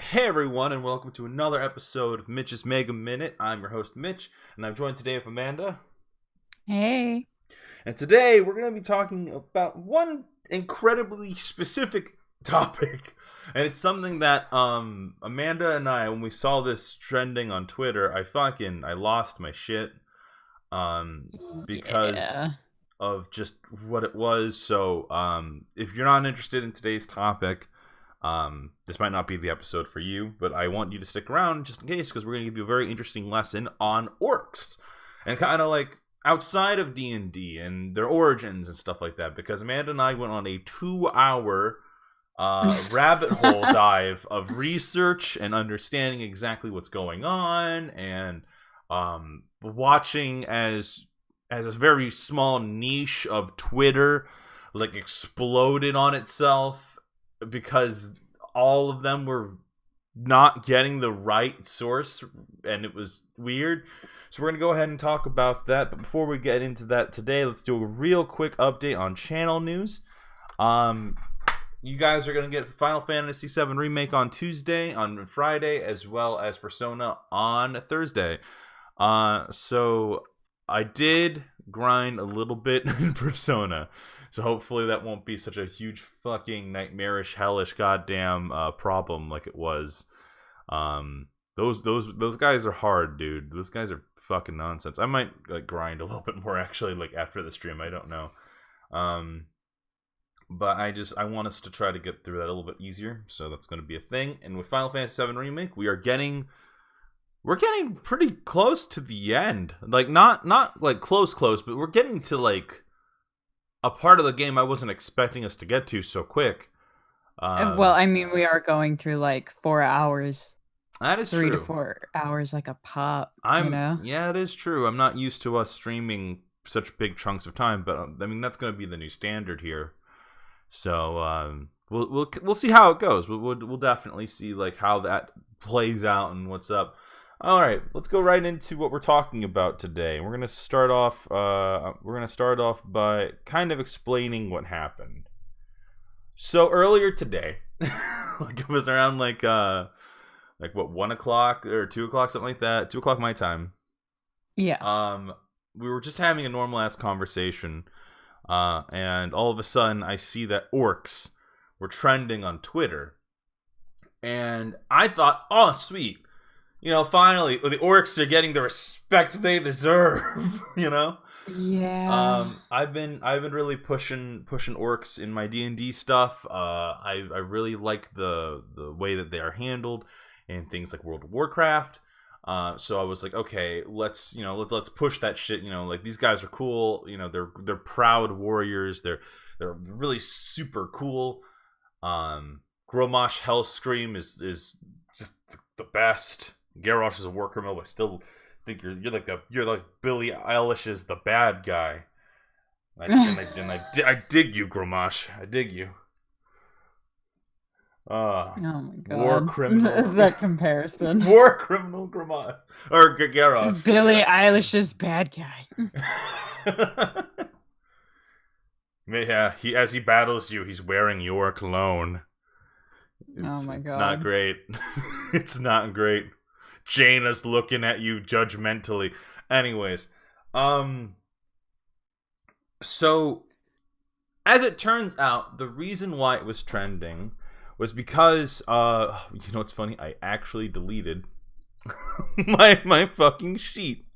Hey everyone, and welcome to another episode of Mitch's Mega Minute. I'm your host Mitch, and I'm joined today with Amanda. Hey. And today we're going to be talking about one incredibly specific topic, and it's something that Amanda and I, when we saw this trending on Twitter, I lost my shit Yeah. because of just what it was. So if you're not interested in today's topic, this might not be the episode for you, but I want you to stick around just in case, because we're going to give you a very interesting lesson on orcs and kind of like outside of D&D and their origins and stuff like that, because Amanda and I went on a 2-hour rabbit hole dive of research and understanding exactly what's going on, and watching as a very small niche of Twitter like exploded on itself because all of them were not getting the right source, and it was weird. So we're going to go ahead and talk about that. But before we get into that today, let's do a real quick update on channel news. You guys are going to get Final Fantasy VII Remake on Friday, as well as Persona on Thursday. So I did grind a little bit in Persona. So hopefully that won't be such a huge fucking nightmarish, hellish, goddamn problem like it was. Those guys are hard, dude. Those guys are fucking nonsense. I might like grind a little bit more actually, like after the stream. I don't know. But I want us to try to get through that a little bit easier. So that's going to be a thing. And with Final Fantasy VII Remake, we're getting pretty close to the end. Like not like close, but we're getting to like a part of the game I wasn't expecting us to get to so quick. Well, I mean, we are going through like 4 hours, That is 3 to true. 4 hours, like a pop. Yeah, it is true. I'm not used to us streaming such big chunks of time, but I mean that's going to be the new standard here. So we'll see how it goes. We'll definitely see like how that plays out and what's up. All right, let's go right into what we're talking about today. We're gonna start off. By kind of explaining what happened. So earlier today, like it was around like what 1 o'clock or 2 o'clock, something like that. 2 o'clock my time. Yeah. We were just having a normal ass conversation, and all of a sudden I see that orcs were trending on Twitter, and I thought, oh sweet. Finally, the orcs are getting the respect they deserve. Yeah. I've been really pushing orcs in my D&D stuff. I really like the way that they are handled in things like World of Warcraft. So I was like, okay, let's push that shit. Like these guys are cool. They're proud warriors. They're really super cool. Gromosh Hellscream is just the best. Garrosh is a war criminal, but I still think you're like Billie Eilish is the bad guy. I dig you, Gromosh. I dig you. Oh my War god. criminal. That comparison. War criminal Gromosh or Garrosh. Billie Eilish's bad guy. Yeah, as he battles you, he's wearing your cologne. Oh my It's god. not great. It's not great. Jaina's looking at you judgmentally. Anyways, so as it turns out, the reason why it was trending was because what's funny? I actually deleted my fucking sheet.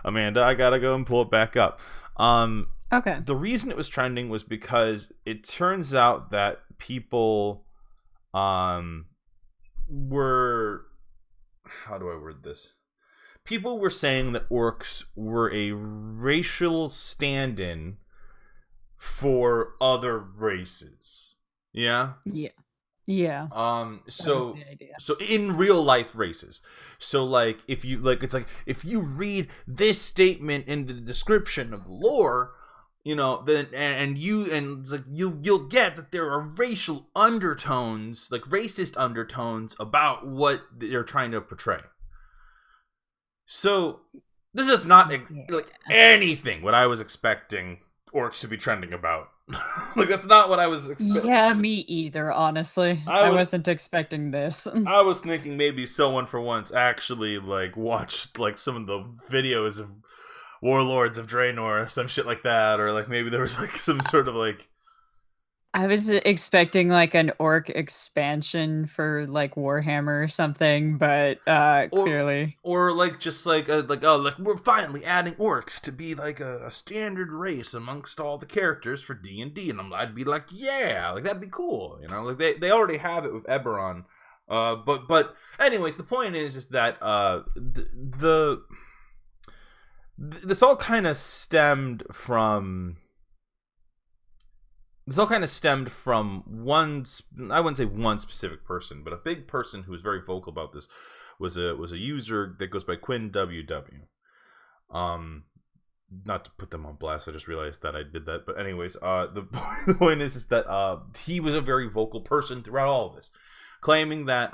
Amanda, I gotta go and pull it back up. Okay. The reason it was trending was because it turns out that people were, how do I word this? People were saying that orcs were a racial stand-in for other races. Yeah? Yeah. Yeah. So the idea. so in real life races. So like if you if you read this statement in the description of the lore, then it's like you'll get that there are racial undertones, like racist undertones about what they're trying to portray. So this is not like anything what I was expecting orcs to be trending about. Like that's not what I was expecting. Yeah, me either, honestly. I I was wasn't expecting this. I was thinking maybe someone for once actually like watched like some of the videos of Warlords of Draenor or some shit like that, or like maybe there was like some sort of like I was expecting like an orc expansion for like Warhammer or something, but or clearly. or like just like oh like we're finally adding orcs to be like a standard race amongst all the characters for D&D, and I'd be like yeah, like that'd be cool, you know, like they already have it with Eberron. But anyways, the point is that this all kind of stemmed from one, I wouldn't say one specific person, but a big person who was very vocal about this was a user that goes by Quinn WW. Not to put them on blast, I just realized that I did that. But anyways, the point is that he was a very vocal person throughout all of this, claiming that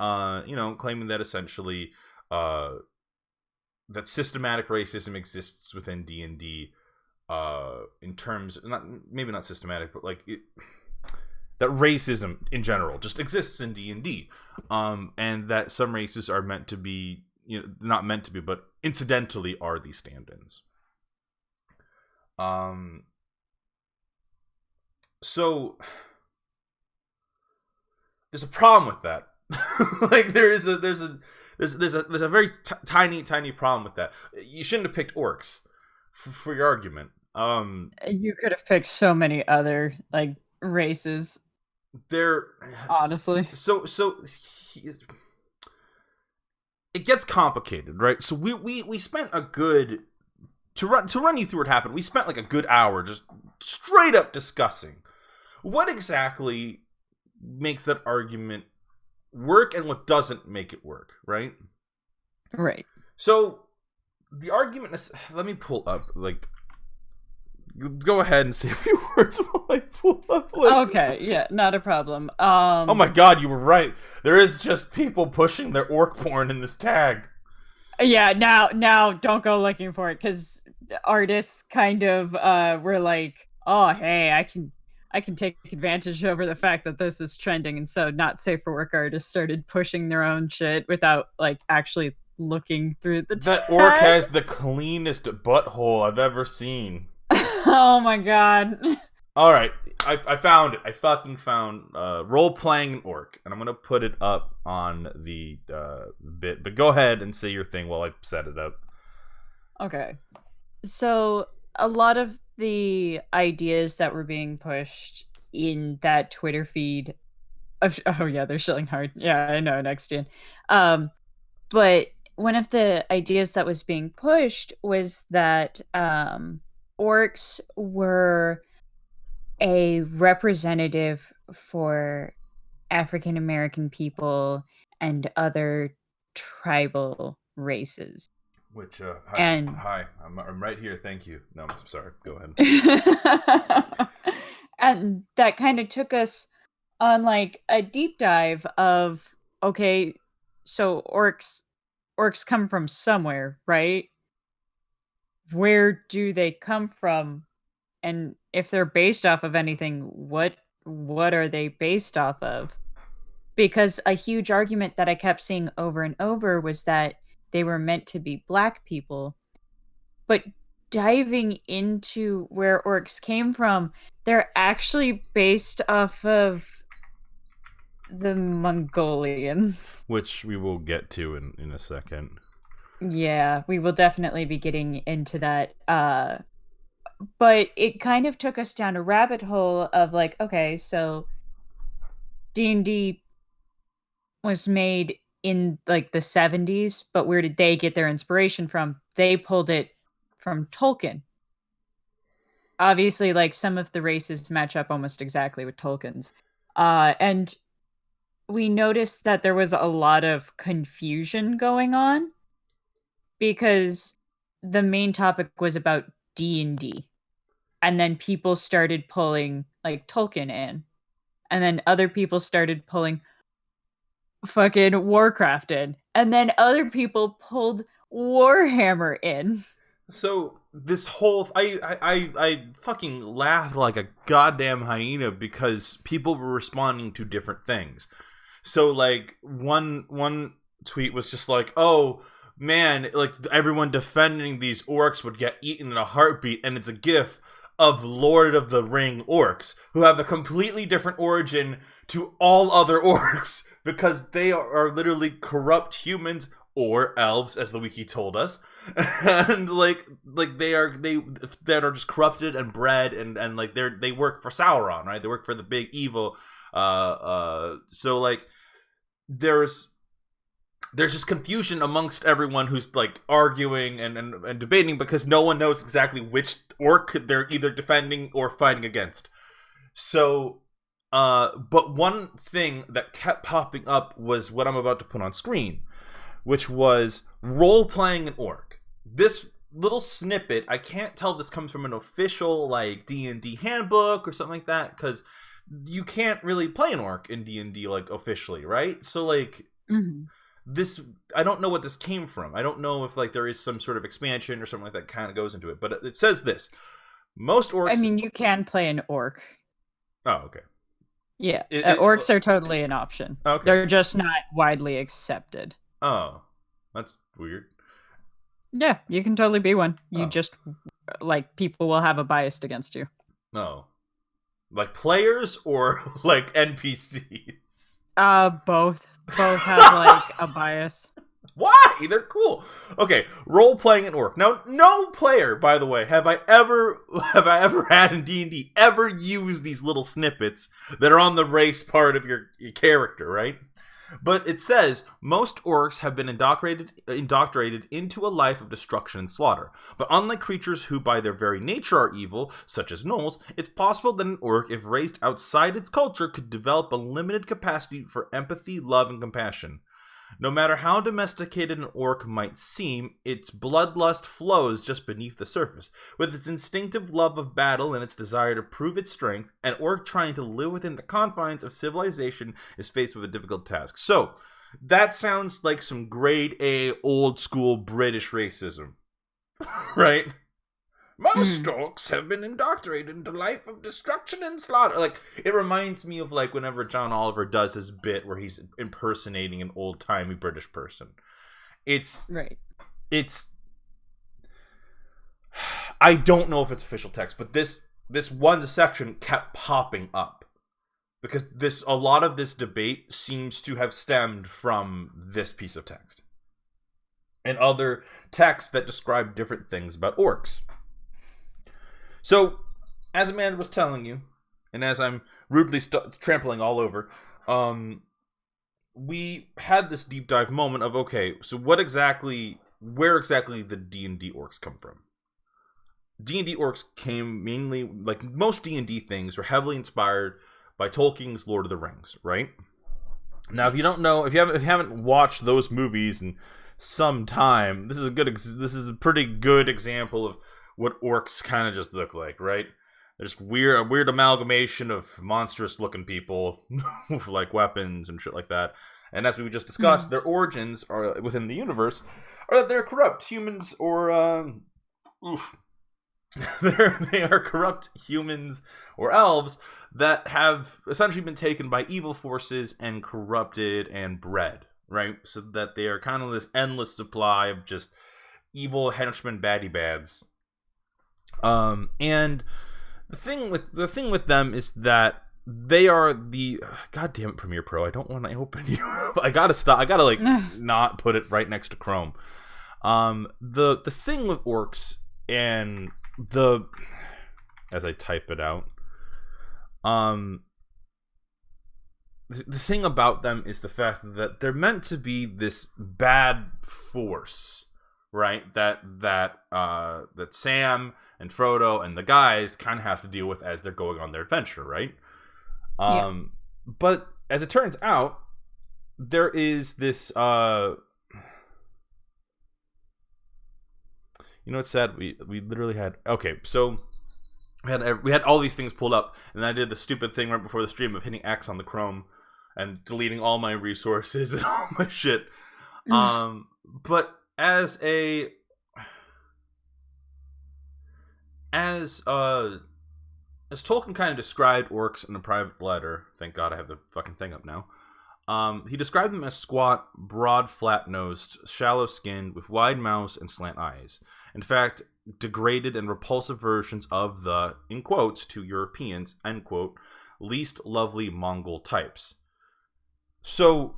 claiming that essentially that systematic racism exists within D&D, in terms, maybe not systematic, but like that racism in general just exists in D&D, and that some races are meant to be, not meant to be, but incidentally are these stand-ins. So there's a problem with that. Like there's a very tiny problem with that. You shouldn't have picked orcs for your argument. You could have picked so many other like races. They're honestly. So it gets complicated, right? So we spent a good to run you through what happened. We spent like a good hour just straight up discussing what exactly makes that argument work and what doesn't make it work, right? Right. So the argument is, let me pull up, like, go ahead and say a few words while I pull up. Like, okay, yeah, not a problem. Oh my god, you were right. There is just people pushing their orc porn in this tag. Yeah, now don't go looking for it, because artists kind of were like, oh hey, I can take advantage over the fact that this is trending, and so not safe for work artists started pushing their own shit without like actually looking through the tag. That orc has the cleanest butthole I've ever seen. Oh my god. Alright, I found it. I fucking found role-playing an orc, and I'm gonna put it up on the bit, but go ahead and say your thing while I set it up. Okay. So a lot of the ideas that were being pushed in that Twitter feed oh yeah, they're shilling hard. Yeah, I know, next in. But one of the ideas that was being pushed was that orcs were a representative for African American people and other tribal races. Which hi, I'm right here. Thank you. No, I'm sorry. Go ahead. And that kind of took us on like a deep dive of, okay, so orcs come from somewhere, right? Where do they come from? And if they're based off of anything, what are they based off of? Because a huge argument that I kept seeing over and over was that they were meant to be black people. But diving into where orcs came from, they're actually based off of the Mongolians. Which we will get to in a second. Yeah, we will definitely be getting into that. But it kind of took us down a rabbit hole of like, okay, so D&D was made in like the 70s, but where did they get their inspiration from? They pulled it from Tolkien. Obviously, like some of the races match up almost exactly with Tolkien's. And we noticed that there was a lot of confusion going on because the main topic was about D&D. And then people started pulling like Tolkien in. And then other people started pulling fucking Warcraft in. And then other people pulled Warhammer in. So this whole I fucking laughed like a goddamn hyena because people were responding to different things. So like one tweet was just like, oh man, like everyone defending these orcs would get eaten in a heartbeat, and it's a gif of Lord of the Ring orcs who have a completely different origin to all other orcs because they are literally corrupt humans or elves, as the wiki told us, and like they that are just corrupted and bred, and like they work for Sauron, right? They work for the big evil. So like there's just confusion amongst everyone who's like arguing and debating because no one knows exactly which orc they're either defending or fighting against. So, but one thing that kept popping up was what I'm about to put on screen, which was role-playing an orc. This little snippet, I can't tell if this comes from an official like D&D handbook or something like that, because you can't really play an orc in D&D like officially, right? So like this, I don't know what this came from. I don't know if like there is some sort of expansion or something like that kind of goes into it, but it says this. Most orcs... I mean, you can play an orc. Oh, okay. Yeah, orcs are totally an option. Okay. They're just not widely accepted. Oh, that's weird. Yeah, you can totally be one. You just, like, people will have a bias against you. Oh. Like players or like NPCs? Both. Both have, like, a bias. Why? They're cool. Okay, role-playing an orc. Now, no player, by the way, have I ever had in D&D ever used these little snippets that are on the race part of your character, right? But it says, most orcs have been indoctrinated into a life of destruction and slaughter. But unlike creatures who by their very nature are evil, such as gnolls, it's possible that an orc, if raised outside its culture, could develop a limited capacity for empathy, love, and compassion. No matter how domesticated an orc might seem, its bloodlust flows just beneath the surface. With its instinctive love of battle and its desire to prove its strength, an orc trying to live within the confines of civilization is faced with a difficult task. So, that sounds like some grade A old school British racism. Right? Most orcs have been indoctrinated into a life of destruction and slaughter. Like, it reminds me of, like, whenever John Oliver does his bit where he's impersonating an old-timey British person. It's... Right. It's... I don't know if it's official text, but this one section kept popping up. Because a lot of this debate seems to have stemmed from this piece of text. And other texts that describe different things about orcs. So, as Amanda was telling you, and as I'm rudely trampling all over, we had this deep dive moment of, okay, so where exactly the D&D orcs come from? D&D orcs came mainly, like most D&D things, were heavily inspired by Tolkien's Lord of the Rings, right? Now, if you don't know, if you haven't watched those movies in some time, this is a pretty good example of what orcs kind of just look like, right? They're just a weird amalgamation of monstrous looking people with like weapons and shit like that. And as we just discussed, their origins are within the universe are that they're corrupt humans or they are corrupt humans or elves that have essentially been taken by evil forces and corrupted and bred, right? So that they are kind of this endless supply of just evil henchmen baddie bads. And the thing with them is that they are the goddamn it, Premiere Pro. I don't want to open you. I gotta stop. I gotta like not put it right next to Chrome. The thing with orcs and as I type it out, the thing about them is the fact that they're meant to be this bad force, right? That Sam and Frodo and the guys kind of have to deal with as they're going on their adventure, right? But as it turns out, there is this you know what's sad? We literally had so we had all these things pulled up, and I did the stupid thing right before the stream of hitting X on the Chrome and deleting all my resources and all my shit. But as a as Tolkien kind of described orcs in a private letter, thank God I have the fucking thing up now. He described them as squat, broad, flat-nosed, shallow-skinned, with wide mouths and slant eyes. In fact, degraded and repulsive versions of the, in quotes, to Europeans, end quote, least lovely Mongol types. So,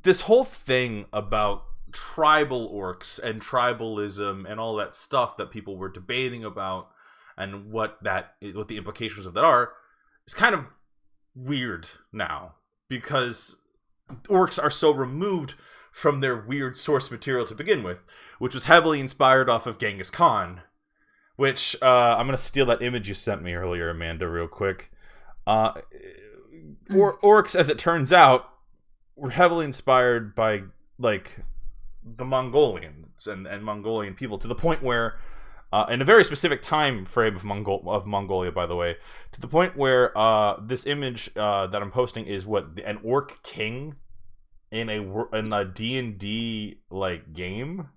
this whole thing about tribal orcs and tribalism and all that stuff that people were debating about and what the implications of that are is kind of weird now, because orcs are so removed from their weird source material to begin with, which was heavily inspired off of Genghis Khan, which I'm going to steal that image you sent me earlier, Amanda, real quick. Orcs, as it turns out, were heavily inspired by, like, the Mongolians and Mongolian people, to the point where in a very specific time frame of Mongolia, by the way, to the point where this image that I'm posting is an orc king in a D&D like game.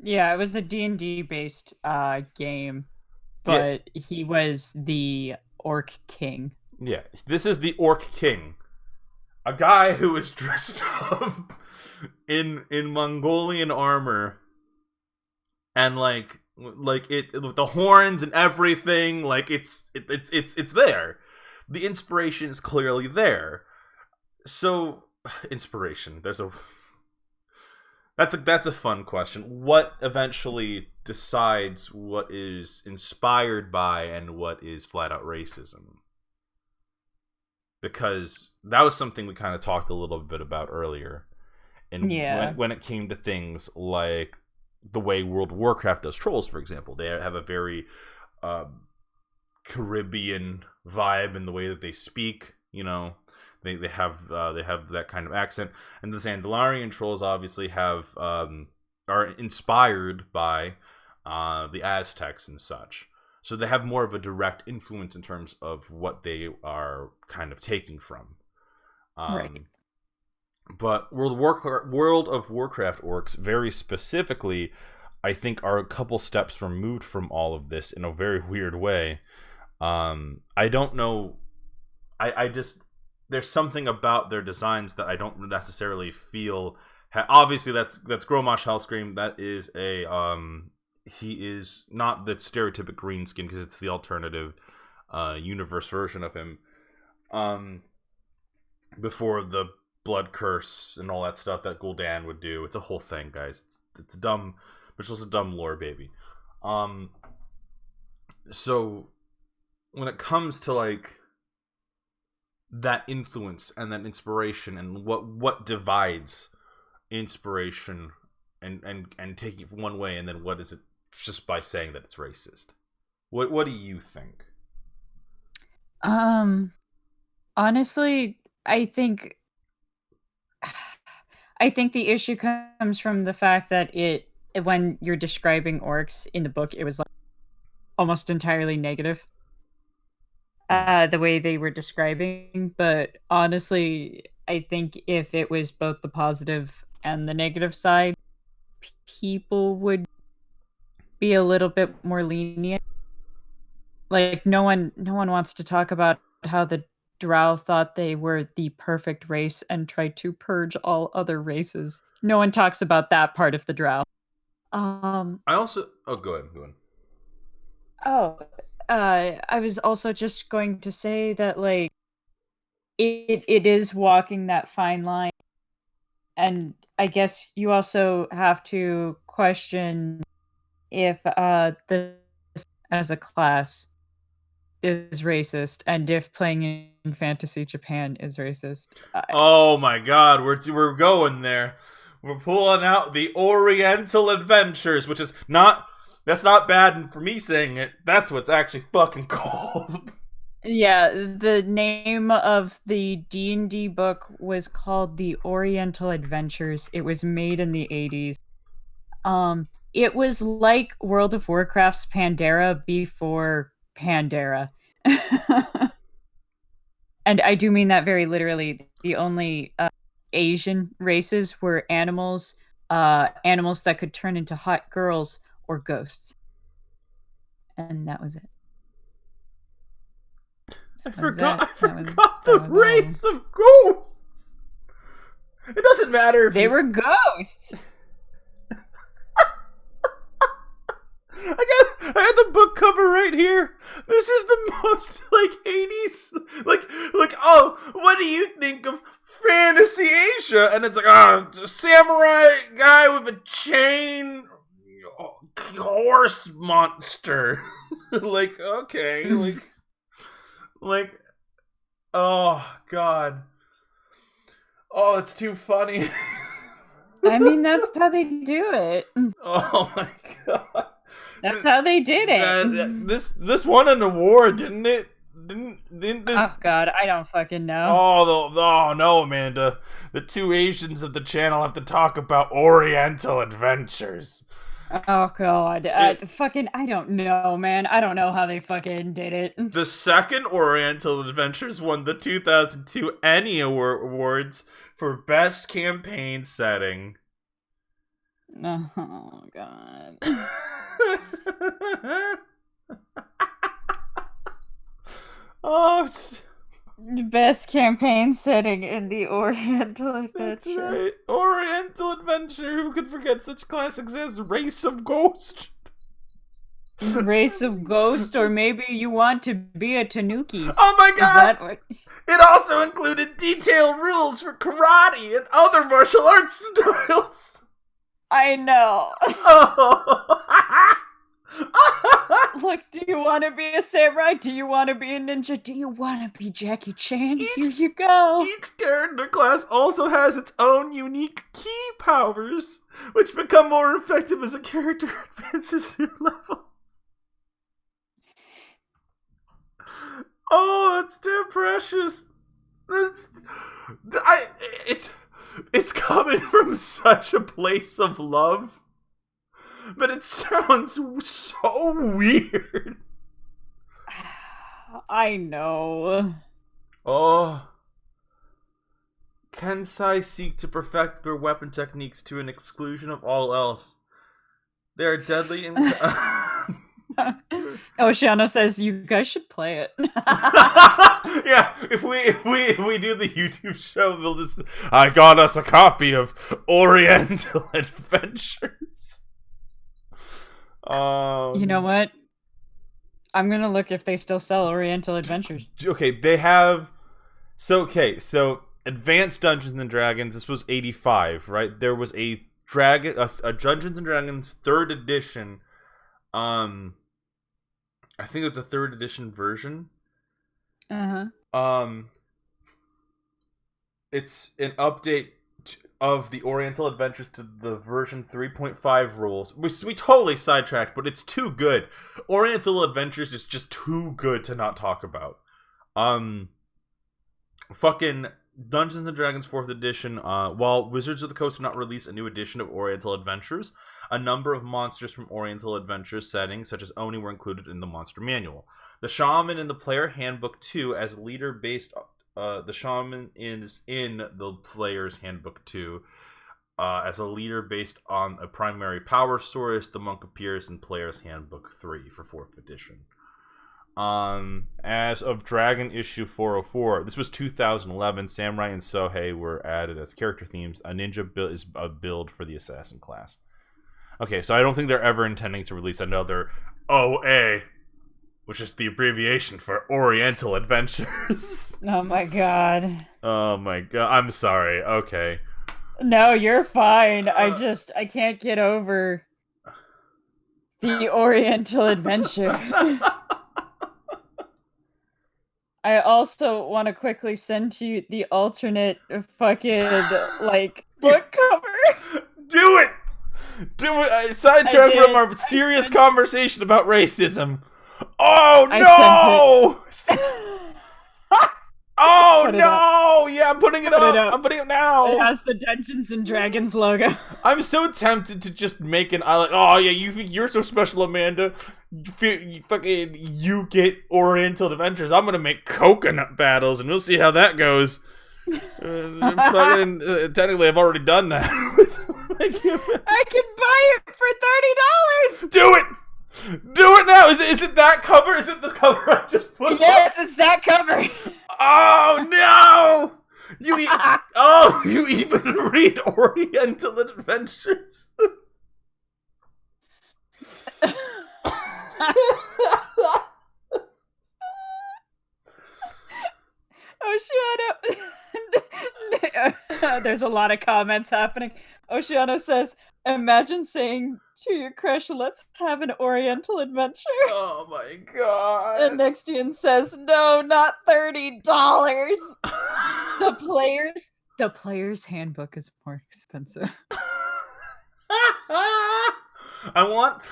Yeah, it was a D&D based game, but yeah. He was the orc king. Yeah, this is the orc king, a guy who is dressed up in Mongolian armor and like it with the horns and everything. Like it's there. The inspiration is clearly there. So inspiration. That's a fun question. What eventually decides what is inspired by and what is flat out racism? Because that was something we kind of talked a little bit about earlier. And when it came to things like the way World of Warcraft does trolls, for example, they have a very Caribbean vibe in the way that they speak. You know, they have that kind of accent, and the Sandalarian trolls obviously are inspired by the Aztecs and such. So they have more of a direct influence in terms of what they are kind of taking from. Right. But World of Warcraft orcs, very specifically, I think are a couple steps removed from all of this in a very weird way. I don't know. I just, there's something about their designs that I don't necessarily feel. Obviously, that's Gromosh Hellscream. That is he is not the stereotypic green skin, because it's the alternative universe version of him. Before the blood curse and all that stuff that Gul'dan would do. It's a whole thing, guys. It's dumb, but it's also dumb lore, baby. So when it comes to like that influence and that inspiration and what divides inspiration and taking it from one way, and then what is it just by saying that it's racist? What do you think? Honestly, I think the issue comes from the fact that when you're describing orcs in the book, it was like almost entirely negative, the way they were describing. But honestly, I think if it was both the positive and the negative side, people would be a little bit more lenient. Like no one wants to talk about how the Drow thought they were the perfect race and tried to purge all other races. No one talks about that part of the Drow. I also... Oh, go ahead. I was also just going to say that, like, it is walking that fine line. And I guess you also have to question if this as a class is racist, and if playing in fantasy Japan is racist. Oh my God, we're going there. We're pulling out the Oriental Adventures, which is not... That's not bad for me saying it. That's what's actually fucking called. Yeah, the name of the D&D book was called The Oriental Adventures. It was made in the 80s. It was like World of Warcraft's Pandera before Pandera. And I do mean that very literally. The only Asian races were animals that could turn into hot girls or ghosts. And that was it. I forgot the race of ghosts. It doesn't matter if they were ghosts. I had the book cover right here. This is the most 80s oh, what do you think of Fantasy Asia? And it's samurai guy with a chain, horse monster. Okay, oh god, oh, it's too funny. I mean, that's how they do it. Oh my god. That's how they did it. This won an award, didn't it? Didn't this? Oh god, I don't fucking know. Oh no, Amanda. The two Asians of the channel have to talk about Oriental Adventures. Oh god, I don't know, man. I don't know how they fucking did it. The second Oriental Adventures won the 2002 Annie Awards for Best Campaign Setting. Oh god. Oh, it's best campaign setting in the Oriental Adventure. That's right. Oriental Adventure. Who could forget such classics as Race of Ghost? Race of Ghost, or maybe you want to be a Tanuki. Oh my god! It also included detailed rules for karate and other martial arts styles. I know. Oh. Look, do you want to be a samurai? Do you want to be a ninja? Do you want to be Jackie Chan? Here you go. Each character class also has its own unique key powers, which become more effective as a character advances their levels. Oh, it's too precious. It's coming from such a place of love. But it sounds so weird. I know. Oh. Kensai seek to perfect their weapon techniques to an exclusion of all else. They are deadly and... Oceano says, you guys should play it. Yeah, if we do the YouTube show, they'll just... I got us a copy of Oriental Adventures. You know what? I'm gonna look if they still sell Oriental Adventures. Okay, they have. So Advanced Dungeons and Dragons. This was 85, right? There was a Dungeons and Dragons 3rd edition. I think it was a 3rd edition version. It's an update of the Oriental Adventures to the version 3.5 rules. We totally sidetracked, but it's too good. Oriental Adventures is just too good to not talk about. Fucking Dungeons and Dragons 4th edition, while Wizards of the Coast did not release a new edition of Oriental Adventures, a number of monsters from Oriental Adventures settings, such as Oni, were included in the monster manual. The Shaman in the Player Handbook 2 as leader based... the Shaman is in the Player's Handbook 2 as a leader based on a primary power source. The Monk appears in Player's Handbook 3 for 4th edition. As of Dragon issue 404, this was 2011, Samurai and Sohei were added as character themes. A ninja is a build for the assassin class. Okay, so I don't think they're ever intending to release another OA, which is the abbreviation for Oriental Adventures. Oh my god. Oh my god. I'm sorry. Okay. No, you're fine. I can't get over the Oriental Adventure. I also want to quickly send you the alternate fucking, book cover. Do it! Do it! Sidetrack from our serious conversation about racism. Oh, no! Oh, no! Yeah, I'm putting it up. I'm putting it now. It has the Dungeons and Dragons logo. I'm so tempted to just make an island. Oh, yeah, you think you're so special, Amanda. You get Oriental Adventures. I'm going to make coconut battles, and we'll see how that goes. Technically, I've already done that. I can buy it for $30. Do it! Do it now! Is it that cover? Is it the cover I just put Yes, it's that cover! Oh, no! You even read Oriental Adventures? Oceano. There's a lot of comments happening. Oceano says, imagine saying to your crush, let's have an Oriental adventure. Oh my god. And Nextian says, no, not $30. The player's handbook is more expensive. I want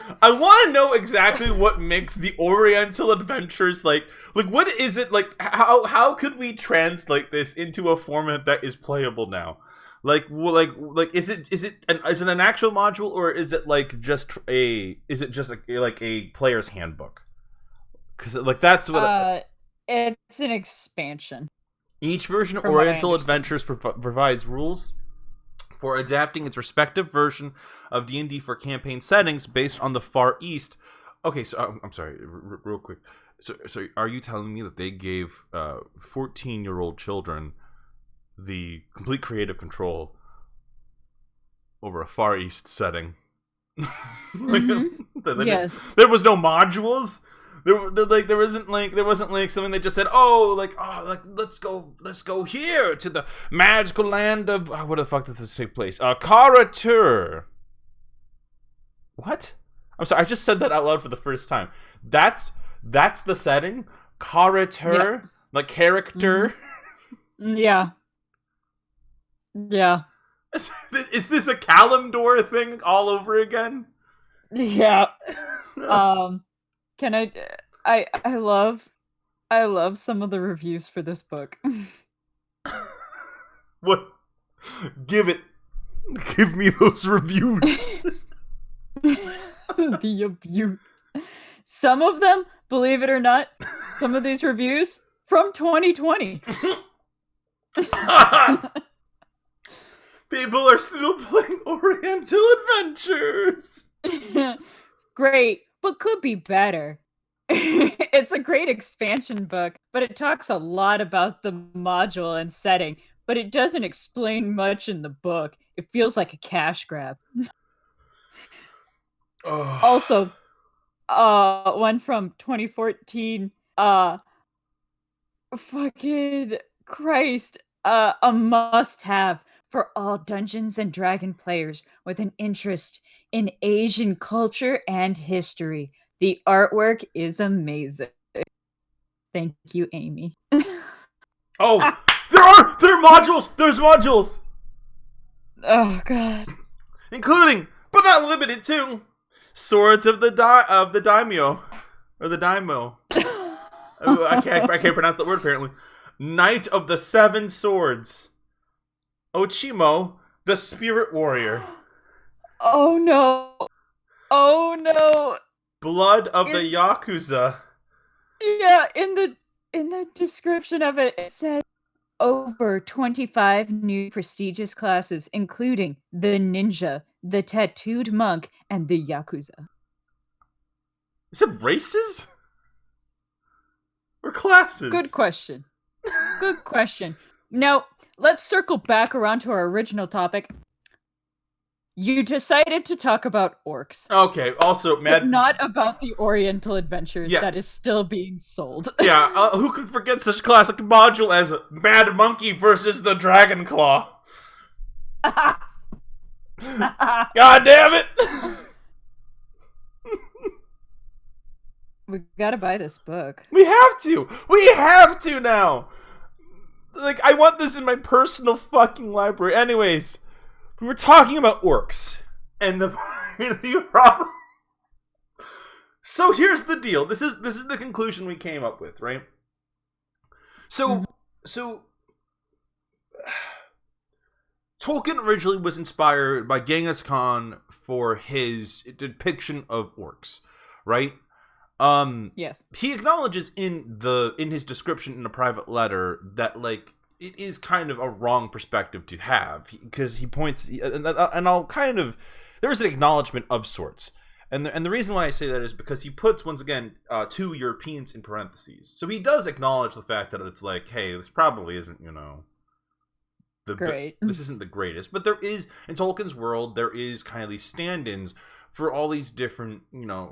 to know exactly what makes the Oriental Adventures like what is it like? How could we translate this into a format that is playable now? Is it an actual module, or is it just a player's handbook? Because that's what it's an expansion. Each version of Oriental Adventures provides rules for adapting its respective version of D&D for campaign settings based on the Far East. Okay, so I'm sorry, real quick. So are you telling me that they gave 14-year-old children the complete creative control over a Far East setting? Yes. There was no modules. There wasn't something they just said, let's go here to the magical land of where the fuck does this take place? Karatur. What? I'm sorry, I just said that out loud for the first time. That's the setting? Karatur? Like character? Yeah. Yeah. Is this a Kalimdor thing all over again? Yeah. Can I love some of the reviews for this book. What? Give me those reviews. The abuse. Some of them, believe it or not, some of these reviews from 2020. People are still playing Oriental Adventures. Great, but could be better. It's a great expansion book, but it talks a lot about the module and setting, but it doesn't explain much in the book. It feels like a cash grab. Also, one from 2014, fucking Christ, a must-have for all Dungeons and Dragon players with an interest in Asian culture and history. The artwork is amazing. Thank you, Amy. Oh, there are modules. There's modules. Oh God. Including, but not limited to, Swords of the Daimyo, or the Daimyo. I can't pronounce that word apparently. Knight of the Seven Swords. Ochimo, the Spirit Warrior. Oh no. Oh no. Blood of the Yakuza. Yeah, in the description of it, it says over 25 new prestigious classes, including the ninja, the tattooed monk, and the Yakuza. Is it races? Or classes? Good question. Good question. Now, let's circle back around to our original topic. You decided to talk about orcs. Okay, also, but not about the Oriental Adventures that is still being sold. Yeah, who could forget such classic module as Mad Monkey versus the Dragon Claw? God damn it! We gotta buy this book. We have to! We have to now! Like, I want this in my personal fucking library. Anyways, we were talking about orcs. And the problem... So here's the deal. This is the conclusion we came up with, right? So Tolkien originally was inspired by Genghis Khan for his depiction of orcs, right? Yes. He acknowledges in his description in a private letter that, like, it is kind of a wrong perspective to have, because he points, and I'll kind of, there is an acknowledgement of sorts, And the reason why I say that is because he puts, once again, 2 Europeans in parentheses. So he does acknowledge the fact that it's like, hey, this probably isn't, Great. this isn't the greatest. But there is, in Tolkien's world, there is kind of these stand-ins for all these different,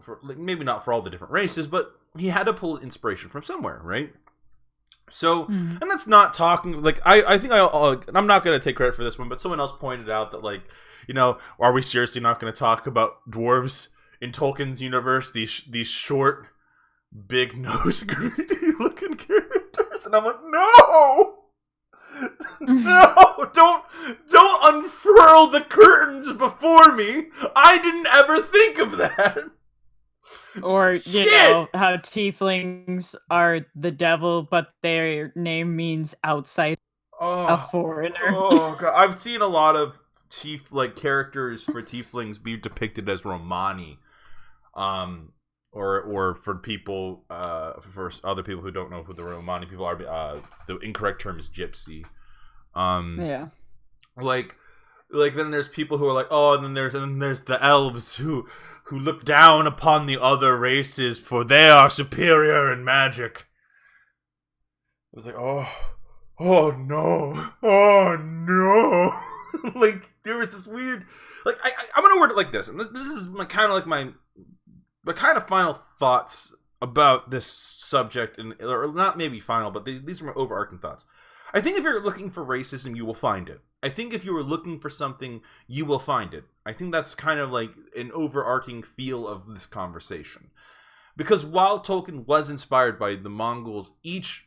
for like, maybe not for all the different races, but he had to pull inspiration from somewhere, right? So, and that's not talking, like, I think I'm not going to take credit for this one, but someone else pointed out that, like, are we seriously not going to talk about dwarves in Tolkien's universe? These short, big nose, greedy looking characters, and I'm like, no, don't unfurl the curtains before me. I didn't ever think of that. Or, how tieflings are the devil, but their name means outside, a foreigner. Oh, God. I've seen a lot of characters for tieflings be depicted as Romani. Or for people, for other people who don't know who the Romani people are, the incorrect term is gypsy. Yeah. Like then there's people who are like, and then there's the elves who look down upon the other races for they are superior in magic. It's like, oh no. Like, there was this weird, like, I'm gonna word it like this, and this is my kind of final thoughts about this subject, or not maybe final, but these are my overarching thoughts. I think if you're looking for racism, you will find it. I think if you were looking for something, you will find it. I think that's kind of like an overarching feel of this conversation. Because while Tolkien was inspired by the Mongols, each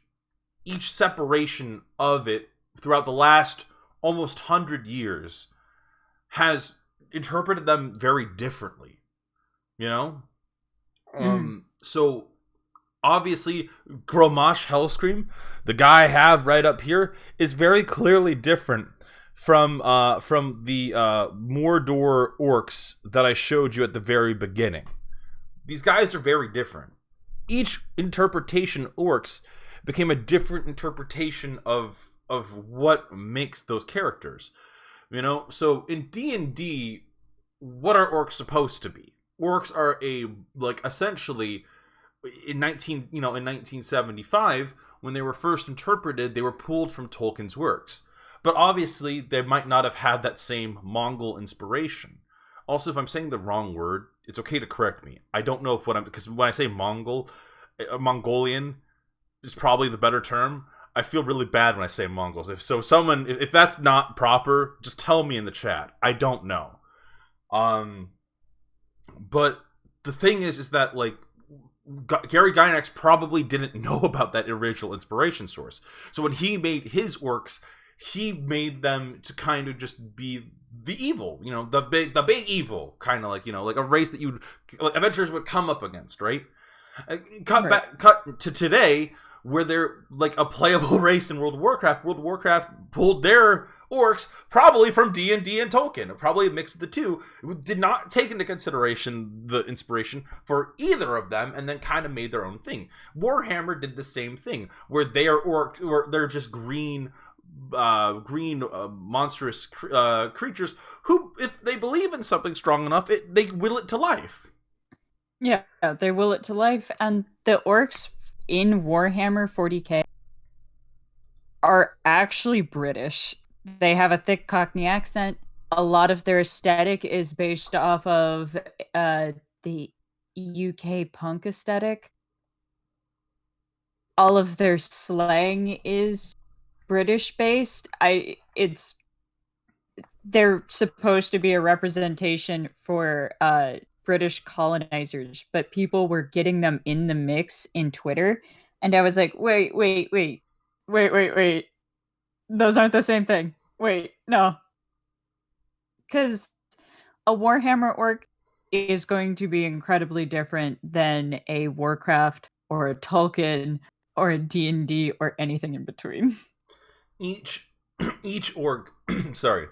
separation of it throughout the last almost 100 years has interpreted them very differently. So obviously, Gromash Hellscream, the guy I have right up here, is very clearly different from the Mordor orcs that I showed you at the very beginning. These guys are very different. Each interpretation orcs became a different interpretation of what makes those characters. So in D&D, what are orcs supposed to be? Orcs are essentially in 1975, when they were first interpreted, they were pulled from Tolkien's works. But obviously, they might not have had that same Mongol inspiration. Also, if I'm saying the wrong word, it's okay to correct me. I don't know because when I say Mongolian is probably the better term. I feel really bad when I say Mongols. If that's not proper, just tell me in the chat. I don't know. But the thing is that, like, Gary Gygax probably didn't know about that original inspiration source. So when he made his orcs, he made them to kind of just be the evil, the big evil, kind of like, like a race that adventurers would come up against, right? Cut to today, where they're like a playable race in World of Warcraft. World of Warcraft pulled their orcs probably from D&D and Tolkien, probably a mix of the two. It did not take into consideration the inspiration for either of them, and then kind of made their own thing. Warhammer did the same thing, where they are orcs, or they're just green monstrous creatures who, if they believe in something strong enough, they will it to life. Yeah, they will it to life, and the orcs in Warhammer 40k are actually British. They have a thick Cockney accent. A lot of their aesthetic is based off of the UK punk aesthetic. All of their slang is British based. They're supposed to be a representation for British colonizers, but people were getting them in the mix in Twitter, and I was like, wait. Those aren't the same thing. Wait, no. Because a Warhammer orc is going to be incredibly different than a Warcraft or a Tolkien or a D&D or anything in between. Each orc, sorry.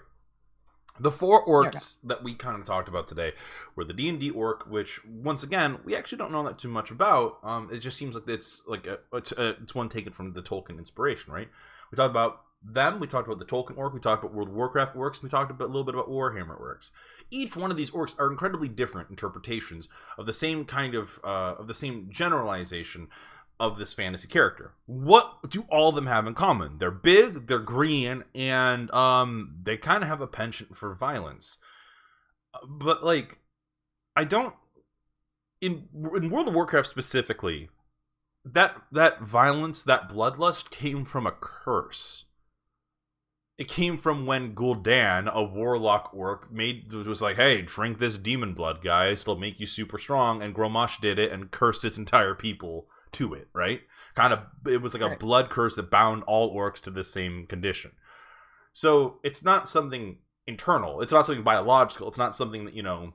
The 4 orcs that we kind of talked about today were the D&D orc, which, once again, we actually don't know that too much about. It just seems like it's one taken from the Tolkien inspiration, right? We talked about them. We talked about the Tolkien orc. We talked about World of Warcraft orcs. We talked about a little bit about Warhammer orcs. Each one of these orcs are incredibly different interpretations of the same kind of the same generalization of this fantasy character. What do all of them have in common? They're big, they're green, and they kind of have a penchant for violence. But like, I don't in World of Warcraft specifically, that violence, that bloodlust came from a curse. It came from when Gul'dan, a warlock orc, was like, hey, drink this demon blood, guys. It'll make you super strong. And Grommash did it and cursed his entire people to it, right? It was like a blood curse that bound all orcs to the same condition. So it's not something internal. It's not something biological. It's not something that,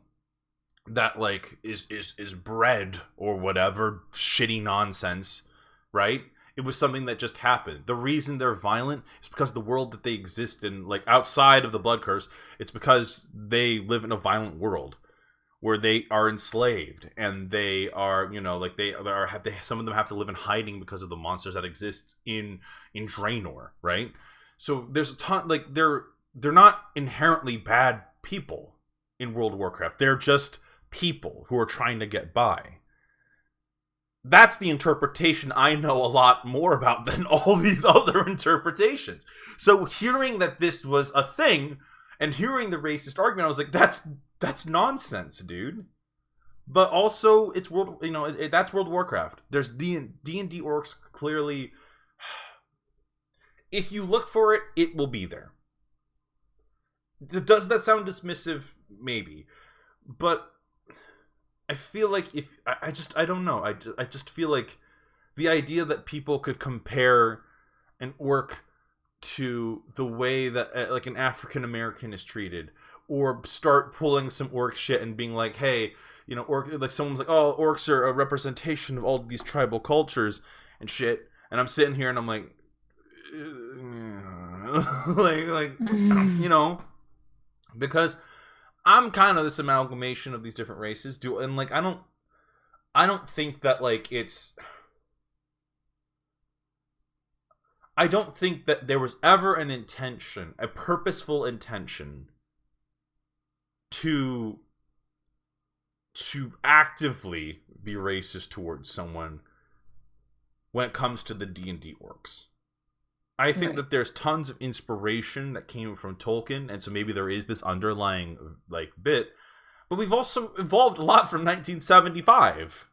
that like is bred or whatever shitty nonsense, right? It was something that just happened. The reason they're violent is because the world that they exist in, like outside of the blood curse, it's because they live in a violent world where they are enslaved and they are, some of them have to live in hiding because of the monsters that exist in Draenor, right? So there's a ton, like they're not inherently bad people in World of Warcraft. They're just people who are trying to get by. That's the interpretation I know a lot more about than all these other interpretations. So hearing that this was a thing and hearing the racist argument, I was like, that's nonsense, dude. But also, it's that's World of Warcraft. There's D&D orcs clearly. If you look for it, it will be there. Does that sound dismissive? Maybe. But I feel like I don't know. I just feel like the idea that people could compare an orc to the way that like an African American is treated, or start pulling some orc shit and being like, hey, orc, like someone's like, oh, orcs are a representation of all these tribal cultures and shit, and I'm sitting here and I'm like, because I'm kind of this amalgamation of these different races, and like I don't think that like I don't think that there was ever an intention, a purposeful intention to actively be racist towards someone when it comes to the D&D orcs. I think that there's tons of inspiration that came from Tolkien, and so maybe there is this underlying like bit, but we've also evolved a lot from 1975,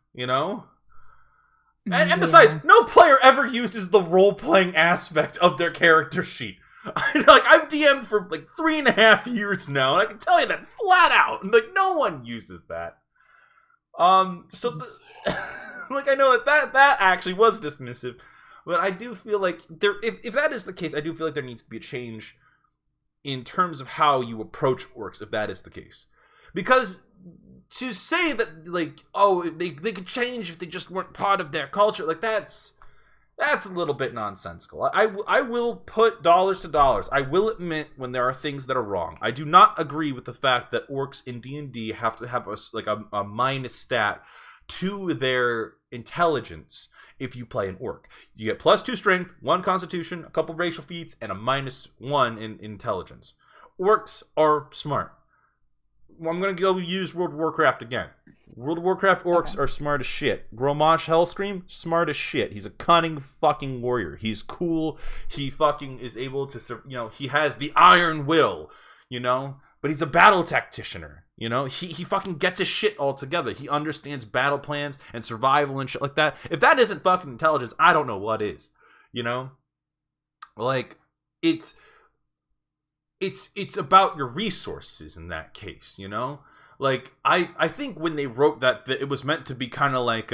And besides, no player ever uses the role-playing aspect of their character sheet. I've DM'd for like 3.5 years now, and I can tell you that flat out. Like, no one uses that. So I know that actually was dismissive. But I do feel like if that is the case, I do feel like there needs to be a change in terms of how you approach orcs, if that is the case. Because to say that, like, oh, they could change if they just weren't part of their culture, like, that's a little bit nonsensical. I will put dollars to dollars. I will admit when there are things that are wrong. I do not agree with the fact that orcs in D&D have to have a minus stat to their intelligence if you play an orc. You get +2 strength, 1 constitution, a couple racial feats, and a -1 in intelligence. Orcs are smart. Well, I'm going to go use World of Warcraft again. World of Warcraft orcs are smart as shit. Grommash Hellscream, smart as shit. He's a cunning fucking warrior. He's cool. He fucking is able to, he has the iron will, but he's a battle tacticianer. He fucking gets his shit all together. He understands battle plans and survival and shit like that. If that isn't fucking intelligence, I don't know what is. Like, it's about your resources in that case, Like, I think when they wrote that it was meant to be kind of like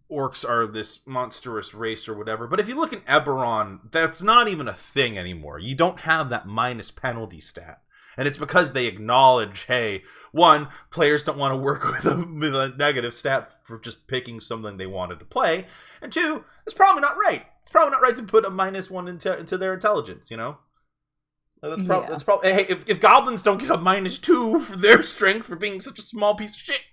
orcs are this monstrous race or whatever. But if you look at Eberron, that's not even a thing anymore. You don't have that minus penalty stat. And it's because they acknowledge, hey, 1, players don't want to work with a negative stat for just picking something they wanted to play. And 2, it's probably not right. It's probably not right to put a -1 into their intelligence, That's probably hey, if goblins don't get a -2 for their strength for being such a small piece of shit,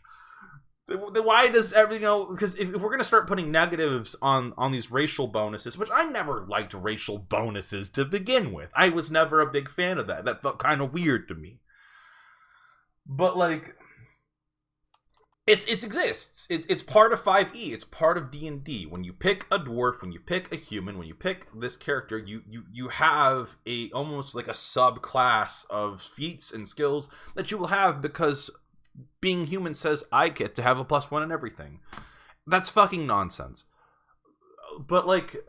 Why does every because if we're gonna start putting negatives on these racial bonuses, which I never liked racial bonuses to begin with, I was never a big fan of that. That felt kind of weird to me. But like, it exists. It's part of 5e. It's part of D&D. When you pick a dwarf, when you pick a human, when you pick this character, you have a almost like a subclass of feats and skills that you will have because being human says I get to have a +1 in everything. That's fucking nonsense. But like,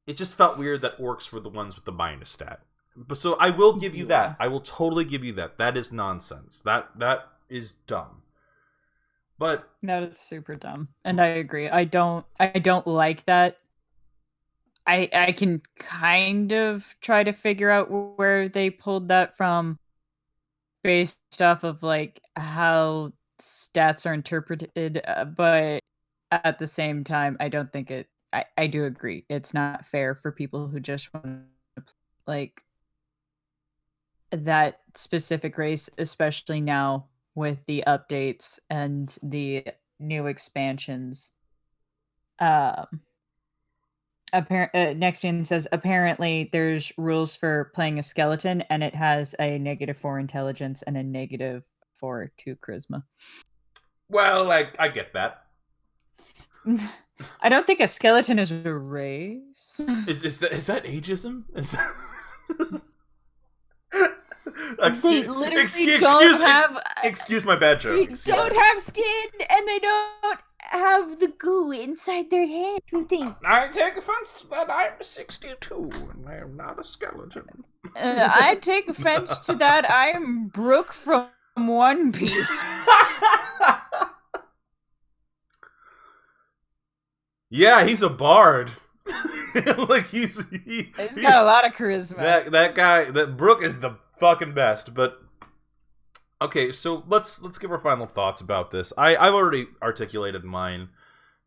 it just felt weird that orcs were the ones with the minus stat. But so I will give you that. I will totally give you that. That is nonsense. That is dumb. But that is super dumb, and I agree. I don't like that. I can kind of try to figure out where they pulled that from, based off of like how stats are interpreted, but at the same time, I don't think it. I do agree. It's not fair for people who just want to like that specific race, especially now with the updates and the new expansions. Nextian says apparently there's rules for playing a skeleton, and it has a -4 intelligence and a -4 charisma. Well, I get that. I don't think a skeleton is a race. Is that ageism? Is that... They literally don't have. Excuse my bad joke. They don't have skin, and they don't have the goo inside their head. Who thinks? I take offense to that. I'm 62, and I am not a skeleton. I take offense to that. I am Brooke from One Piece. Yeah, he's a bard. Like he's got a lot of charisma. That guy, that Brooke is the fucking best. But okay, so let's give our final thoughts about this. I've already articulated mine.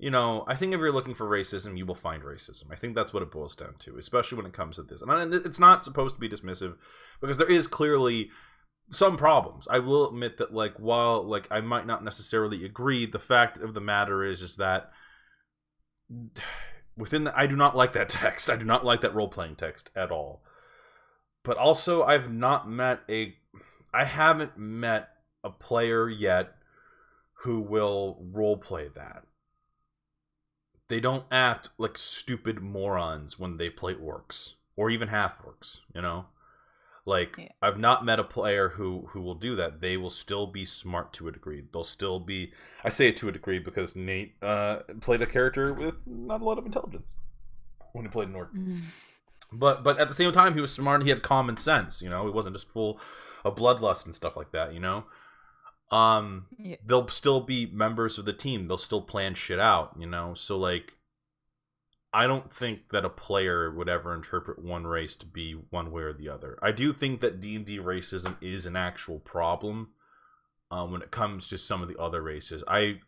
I think if you're looking for racism, you will find racism. I think that's what it boils down to, especially when it comes to this. And it's not supposed to be dismissive, because there is clearly some problems. I will admit that, like, while like I might not necessarily agree, the fact of the matter is that I do not like that text. I do not like that role-playing text at all. But also, I haven't met a player yet who will roleplay that. They don't act like stupid morons when they play orcs, or even half-orcs, Like, yeah. I've not met a player who will do that. They will still be smart to a degree. They'll still be... I say it to a degree because Nate played a character with not a lot of intelligence when he played an orc. But at the same time, he was smart and he had common sense, He wasn't just full of bloodlust and stuff like that, Yeah. They'll still be members of the team. They'll still plan shit out, So, like, I don't think that a player would ever interpret one race to be one way or the other. I do think that D&D racism is an actual problem when it comes to some of the other races. I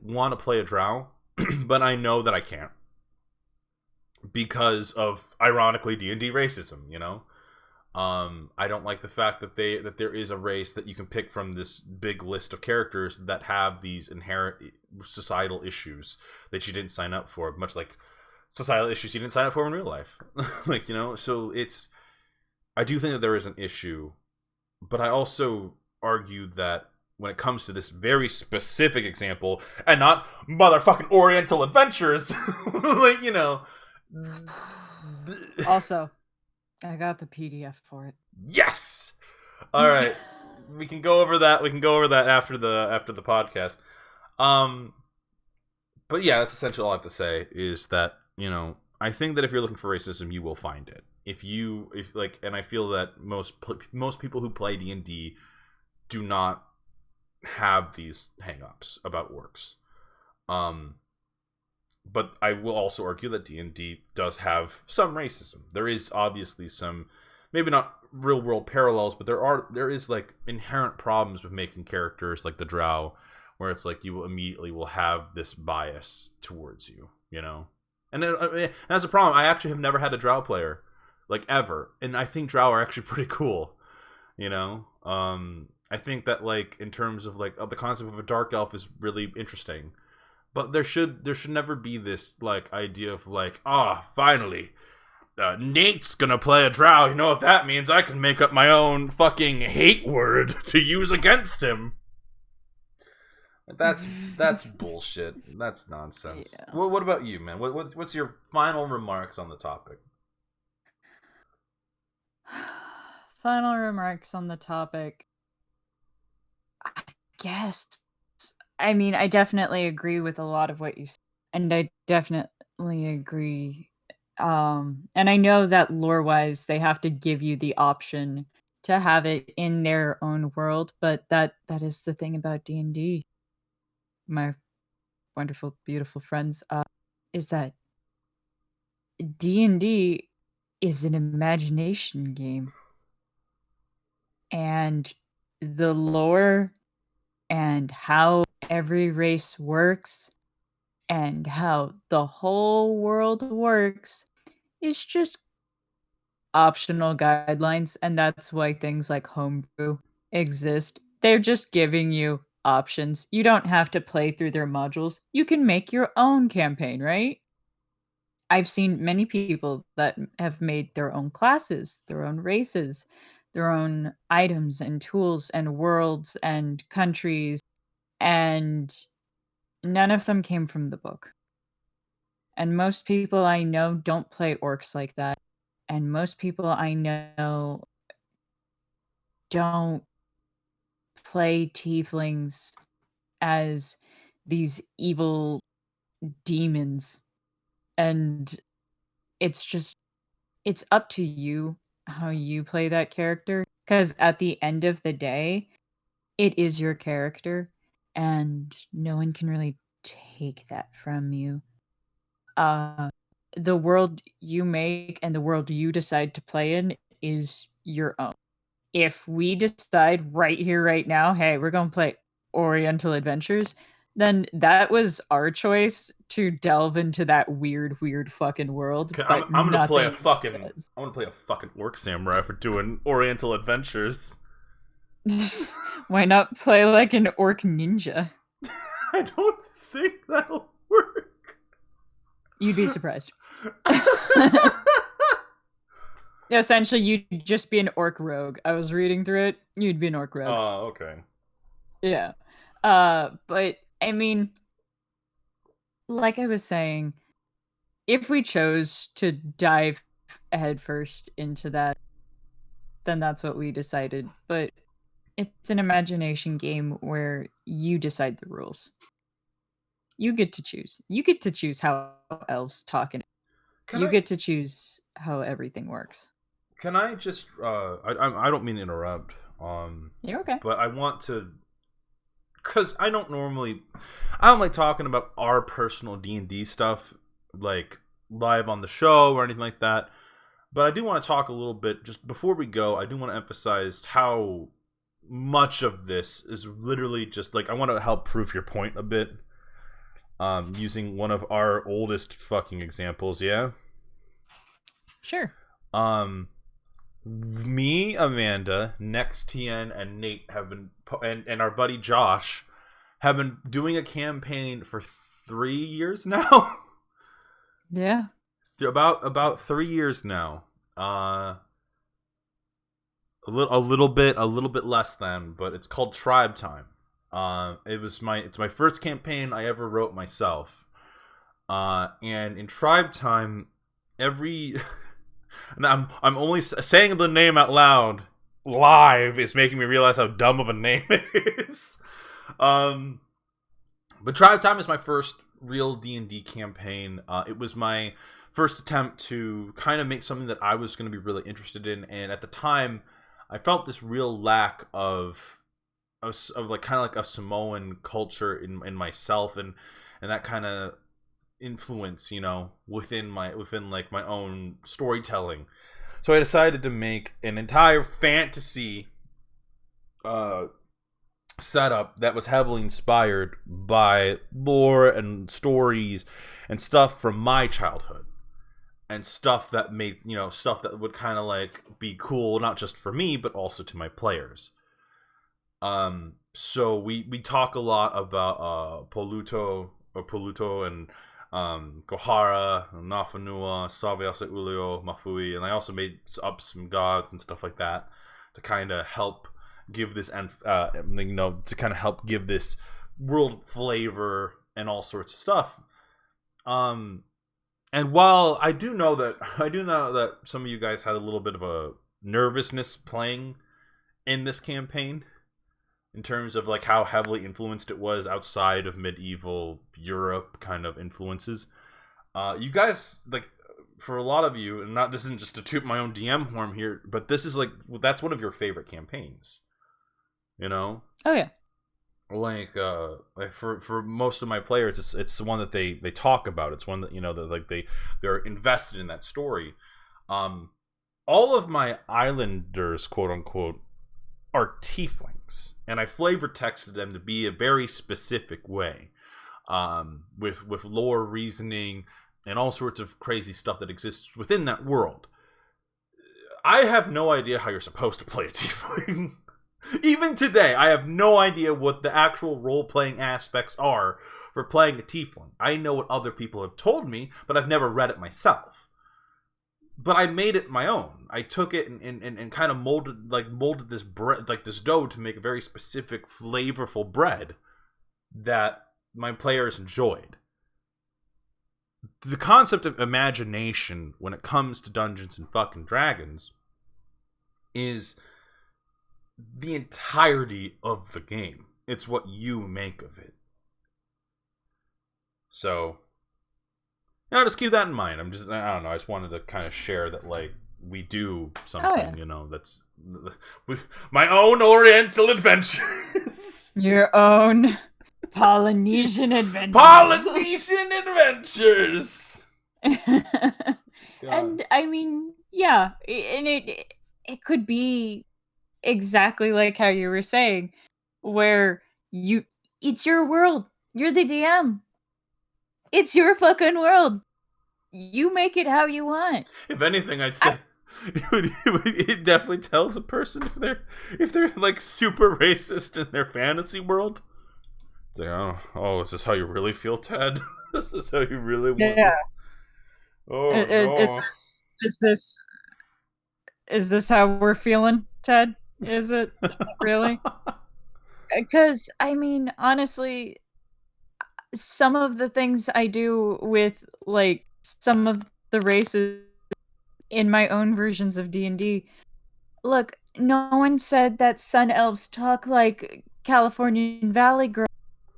want to play a drow, but I know that I can't because of, ironically, D&D racism, I don't like the fact that there is a race that you can pick from this big list of characters that have these inherent societal issues that you didn't sign up for, much like societal issues you didn't sign up for in real life. Like, so I do think that there is an issue, but I also argue that when it comes to this very specific example, and not motherfucking Oriental Adventures, like, Also, I got the PDF for it. Yes. All right, we can go over that. We can go over that after the podcast. But yeah, that's essentially all I have to say. Is that I think that if you're looking for racism, you will find it. And I feel that most people who play D&D do not have these hang-ups about orcs. But I will also argue that D&D does have some racism. There is obviously some, maybe not real-world parallels, but there is like inherent problems with making characters like the drow, where it's like you immediately will have this bias towards you, And that's a problem. I actually have never had a drow player, like, ever. And I think drow are actually pretty cool, I think that like in terms of like the concept of a dark elf is really interesting. But there should never be this like idea of like, finally, Nate's gonna play a drow. You know what that means? I can make up my own fucking hate word to use against him. That's bullshit. That's nonsense. Yeah. What about you, man? What's your final remarks on the topic? Final remarks on the topic. I guess. I mean, I definitely agree with a lot of what you said, and I definitely agree. And I know that lore-wise, they have to give you the option to have it in their own world, but that is the thing about D&D, my wonderful, beautiful friends, is that D&D is an imagination game. And the lore and how every race works and how the whole world works is just optional guidelines, and that's why things like homebrew exist. They're just giving you options. You don't have to play through their modules. You can make your own campaign, right? I've seen many people that have made their own classes, their own races, their own items and tools and worlds and countries, and none of them came from the book. And most people I know don't play orcs like that. And most people I know don't play tieflings as these evil demons. And it's up to you how you play that character. Because at the end of the day, it is your character, and no one can really take that from you. The world you make and the world you decide to play in is your own. If we decide right here, right now, hey, we're going to play Oriental Adventures, then that was our choice to delve into that weird fucking world. But I'm gonna play a fucking says... I'm gonna play a fucking orc samurai for doing Oriental Adventures. Why not play like an orc ninja? I don't think that'll work. You'd be surprised. Essentially, you'd just be an orc rogue. I was reading through it. You'd be an orc rogue. Oh, okay. Yeah. But I mean, like I was saying, if we chose to dive headfirst into that, then that's what we decided. But it's an imagination game where you decide the rules. You get to choose. You get to choose how elves talk, and you get to choose how everything works. Can I just? I don't mean to interrupt. You're okay. But I want to, because I don't like talking about our personal D&D stuff like live on the show or anything like that. But I do want to talk a little bit just before we go. I do want to emphasize how much of this is literally just like I want to help prove your point a bit. Using one of our oldest fucking examples, yeah. Sure. Me, Amanda, Next TN, and Nate have been, and our buddy Josh have been doing a campaign for 3 years now. Yeah. About 3 years now. A little bit less than, but it's called Tribe Time. It's my first campaign I ever wrote myself. And in Tribe Time, and I'm only saying the name out loud live is making me realize how dumb of a name it is. But Tribe Time is my first real D&D campaign. It was my first attempt to kind of make something that I was going to be really interested in, and at the time, I felt this real lack of like kind of like a Samoan culture in myself, and that kind of influence, you know, within like my own storytelling. So I decided to make an entire fantasy setup that was heavily inspired by lore and stories and stuff from my childhood, and stuff that made, you know, stuff that would kind of like be cool not just for me but also to my players. So we talk a lot about Poluto and Gohara, Nafanua, Saviasa Ulio, Mafui, and I also made up some gods and stuff like that to kind of help give this to kind of help give this world flavor and all sorts of stuff. And while I do know that some of you guys had a little bit of a nervousness playing in this campaign, in terms of like how heavily influenced it was outside of medieval Europe kind of influences, you guys, like, for a lot of you, and this isn't just to toot my own DM horn here, but this is like, that's one of your favorite campaigns, you know? Oh yeah. Like for most of my players, it's the one that they talk about. It's one that, you know, that like they're invested in that story. All of my islanders, quote unquote, are tieflings, and I flavor texted them to be a very specific way, with lore, reasoning, and all sorts of crazy stuff that exists within that world. I have no idea how you're supposed to play a tiefling. Even today, I have no idea what the actual role-playing aspects are for playing a tiefling. I know what other people have told me, but I've never read it myself. But I made it my own. I took it and kind of molded this bread, like this dough, to make a very specific, flavorful bread that my players enjoyed. The concept of imagination when it comes to Dungeons and fucking Dragons is the entirety of the game. It's what you make of it. So, you know, just keep that in mind. I don't know, I just wanted to kind of share that, like, we do something, you know, that's my own Oriental adventures. Your own Polynesian adventures. Polynesian adventures. And I mean, yeah, and it could be exactly like how you were saying, where it's your world. You're the DM. It's your fucking world. You make it how you want. If anything, I'd say it definitely tells a person if they're like super racist in their fantasy world. It's like, oh, is this how you really feel, Ted? Is this how you really want? Yeah. This? Oh, no. Is this how we're feeling, Ted? Is it really? Because, I mean, honestly, some of the things I do with, like, some of the races in my own versions of D&D, look, no one said that Sun Elves talk like Californian Valley girls.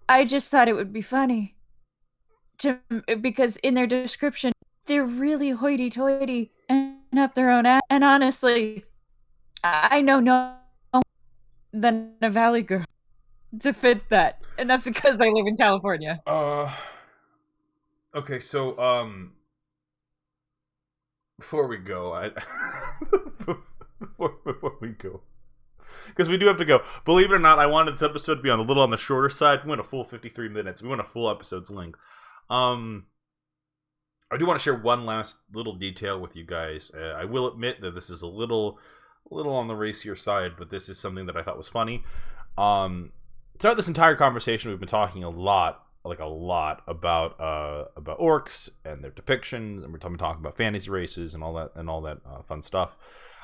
I just thought it would be funny. Because in their description, they're really hoity-toity and up their own ass. And honestly, I know no than a Valley girl to fit that, and that's because I live in California. Okay, so before we go, before we go, because we do have to go. Believe it or not, I wanted this episode to be a little on the shorter side. We went a full 53 minutes. We went a full episode's length. I do want to share one last little detail with you guys. I will admit that this is a little on the racier side, but this is something that I thought was funny. Throughout this entire conversation, we've been talking a lot about orcs and their depictions, and we're talking about fantasy races and all that fun stuff.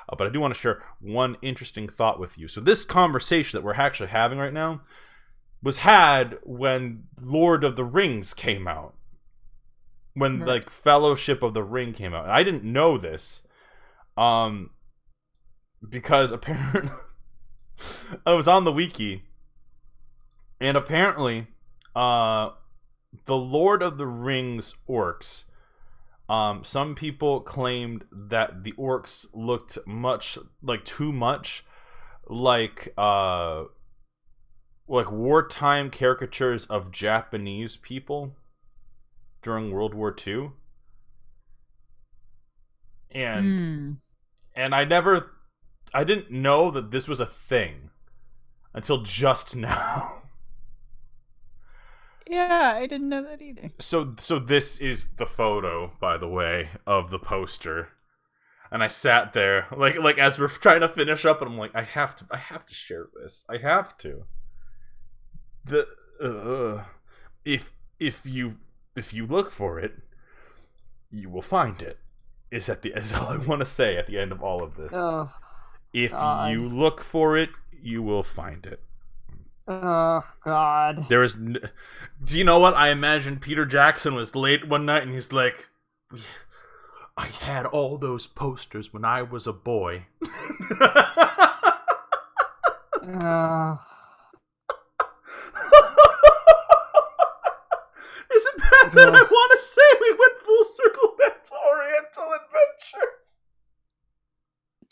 But I do want to share one interesting thought with you. So this conversation that we're actually having right now was had when Lord of the Rings came out. When, like, Fellowship of the Ring came out. And I didn't know this. Because apparently I was on the wiki, and apparently the Lord of the Rings orcs, some people claimed that the orcs looked too much like wartime caricatures of Japanese people during World War II. And I didn't know that this was a thing until just now. Yeah, I didn't know that either. So this is the photo, by the way, of the poster. And I sat there, like as we're trying to finish up, and I'm like, I have to share this. I have to. If you look for it, you will find it. Is all I want to say at the end of all of this. Oh, if God. you look for it, you will find it. Oh, God. There is. Do you know what? I imagine Peter Jackson was late one night and he's like, I had all those posters when I was a boy. Is it bad that I want to say we went full circle back to Oriental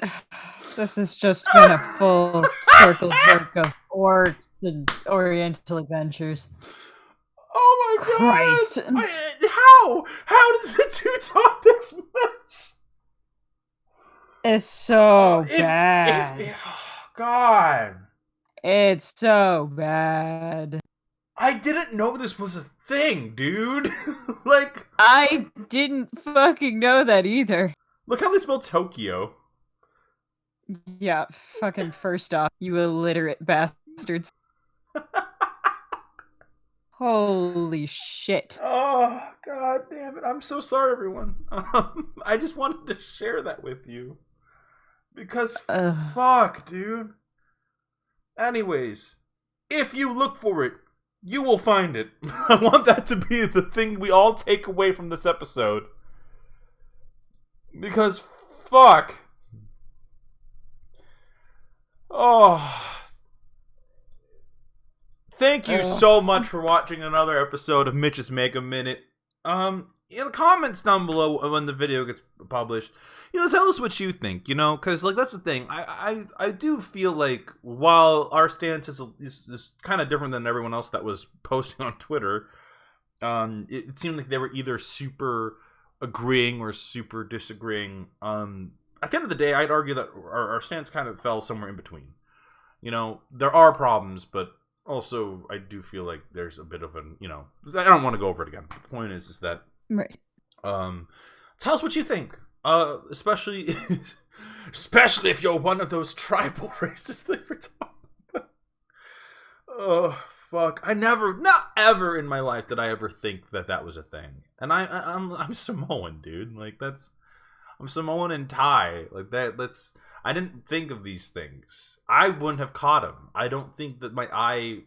Adventures? This has just been a full circle jerk of orcs and Oriental Adventures. Oh my Christ. God! How does the two topics match? It's so bad. God. It's so bad. I didn't know this was a thing, dude. Like, I didn't fucking know that either. Look how they spell Tokyo. Yeah, fucking first off, you illiterate bastards. Holy shit. Oh, God damn it. I'm so sorry, everyone. I just wanted to share that with you. Because, fuck, dude. Anyways, if you look for it, you will find it. I want that to be the thing we all take away from this episode. Because, fuck. Oh. Thank you so much for watching another episode of Mitch's Mega Minute. In the comments down below when the video gets published, tell us what you think, because, that's the thing. I do feel like while our stance is kind of different than everyone else that was posting on Twitter, it seemed like they were either super agreeing or super disagreeing. At the end of the day, I'd argue that our stance kind of fell somewhere in between. There are problems, but also I do feel like there's a bit of an, I don't want to go over it again. The point is that, right. Tell us what you think. Especially if you're one of those tribal races that we're talking about. Oh, fuck. Not ever in my life did I ever think that was a thing. And I'm Samoan, dude. I'm Samoan and Thai. I didn't think of these things. I wouldn't have caught them. I don't think my eye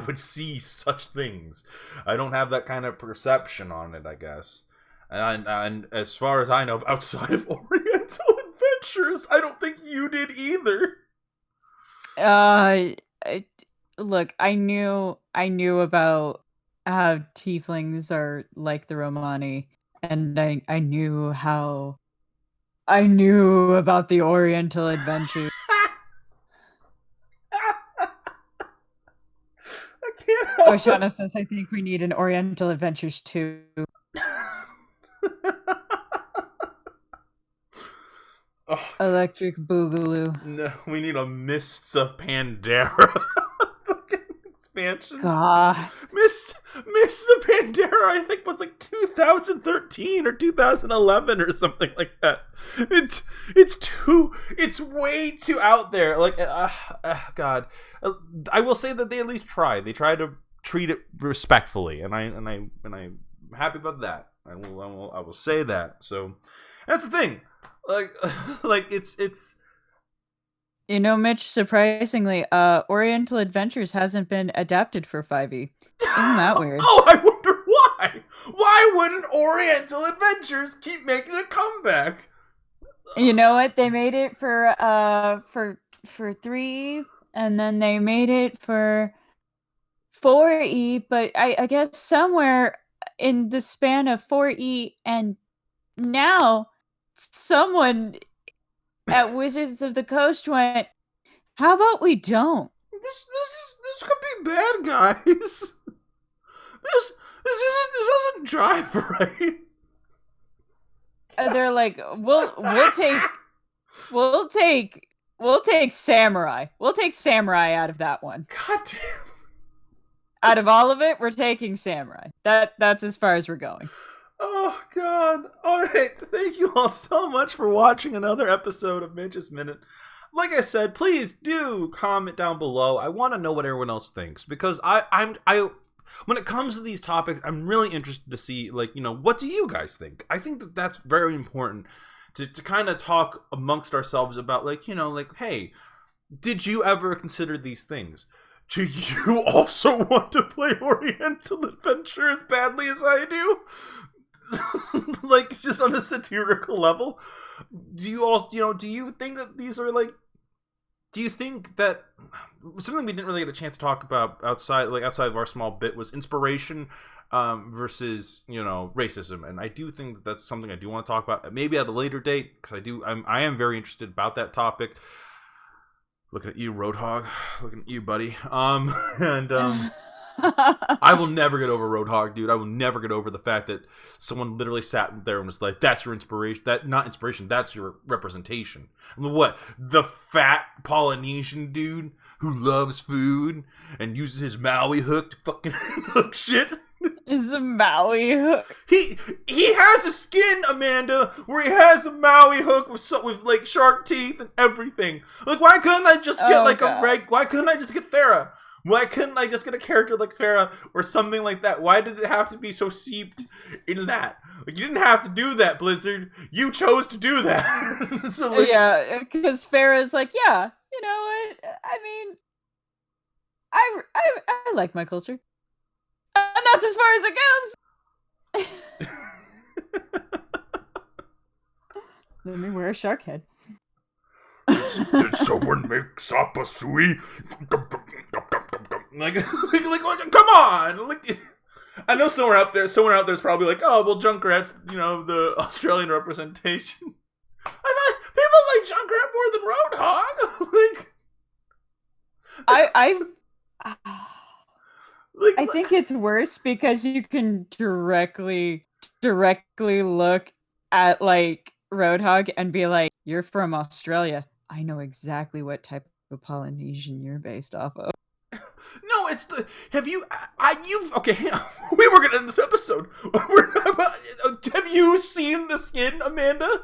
would see such things. I don't have that kind of perception on it, I guess. And as far as I know, outside of Oriental Adventures, I don't think you did either. Look, I knew about how tieflings are like the Romani, and I knew about the Oriental Adventures. I can't help it. Oshana says, I think we need an Oriental Adventures 2. Oh, Electric Boogaloo. No, we need a Mists of Pandora fucking expansion. God. Mists of Pandora, I think, was like 2013 or 2011 or something like that. It's way too out there. God. I will say that they at least try. They try to treat it respectfully, and I'm happy about that. I will say that. So that's the thing. It's Mitch, surprisingly, Oriental Adventures hasn't been adapted for 5e. Isn't that weird? Oh, I wonder why. Why wouldn't Oriental Adventures keep making a comeback? You know what? They made it for 3, and then they made it for 4e, but I guess somewhere in the span of 4e and now someone at Wizards of the Coast went, how about we don't? This could be bad, guys. This doesn't drive right. They're like, we'll take samurai. We'll take samurai out of that one. God damn. Out of all of it, we're taking samurai. That's as far as we're going. Oh, God. All right. Thank you all so much for watching another episode of Mitch's Minute. Like I said, please do comment down below. I want to know what everyone else thinks, because I when it comes to these topics, I'm really interested to see, like, what do you guys think? I think that that's very important to kind of talk amongst ourselves about, like, like, hey, did you ever consider these things? Do you also want to play Oriental Adventure as badly as I do? Like, just on a satirical level? Do you all, do you think that these are, like, do you think that something we didn't really get a chance to talk about outside of our small bit was inspiration versus, racism? And I do think that that's something I do want to talk about, maybe at a later date, because I am very interested about that topic. Looking at you, Roadhog. Looking at you, buddy. I will never get over Roadhog, dude. I will never get over the fact that someone literally sat there and was like, that's your inspiration. Not inspiration, that's your representation. And what? The fat Polynesian dude who loves food and uses his Maui hook to fucking hook shit? Is a Maui hook? He has a skin, Amanda, where he has a Maui hook with like shark teeth and everything. Like, why couldn't I just get why couldn't I just get Farrah? Why couldn't I just get a character like Farrah or something like that? Why did it have to be so seeped in that? Like, you didn't have to do that, Blizzard. You chose to do that. So, like, yeah, because Farrah's like, yeah, you know what? I mean, I like my culture. And that's as far as it goes. Let me wear a shark head. Did someone make Sapa Sui? Like, come on! Like, I know someone out there's probably like, oh, well, Junkrat's, the Australian representation. I thought people like Junkrat more than Roadhog. Like, I think it's worse because you can directly look at, like, Roadhog and be like, you're from Australia. I know exactly what type of Polynesian you're based off of. No, it's the. Okay, we were gonna end this episode. Have you seen the skin, Amanda?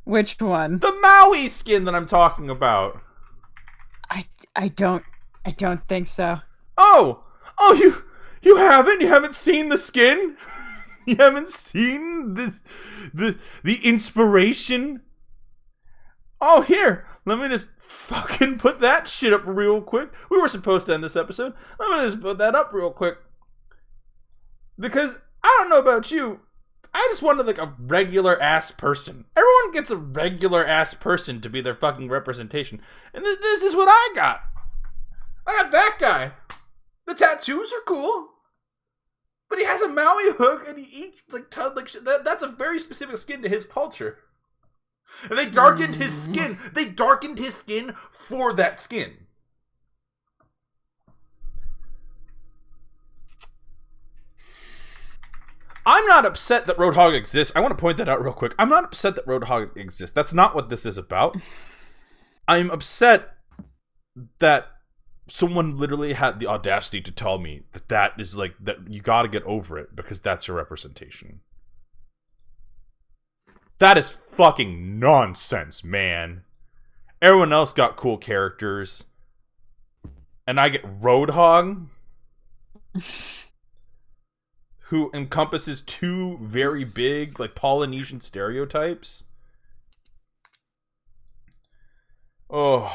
Which one? The Maui skin that I'm talking about. I don't think so. Oh, you haven't? You haven't seen the skin? You haven't seen the inspiration? Oh, here. Let me just fucking put that shit up real quick. We were supposed to end this episode. Let me just put that up real quick. Because, I don't know about you, I just wanted, like, a regular-ass person. Everyone gets a regular-ass person to be their fucking representation. And this is what I got. I got that guy. The tattoos are cool. But he has a Maui hook and he eats, like, shit. That's a very specific skin to his culture. And they darkened his skin. They darkened his skin for that skin. I'm not upset that Roadhog exists. I want to point that out real quick. I'm not upset that Roadhog exists. That's not what this is about. I'm upset that someone literally had the audacity to tell me that is like, that you gotta get over it because that's your representation. That is fucking nonsense, man. Everyone else got cool characters. And I get Roadhog, who encompasses two very big, like, Polynesian stereotypes. Oh,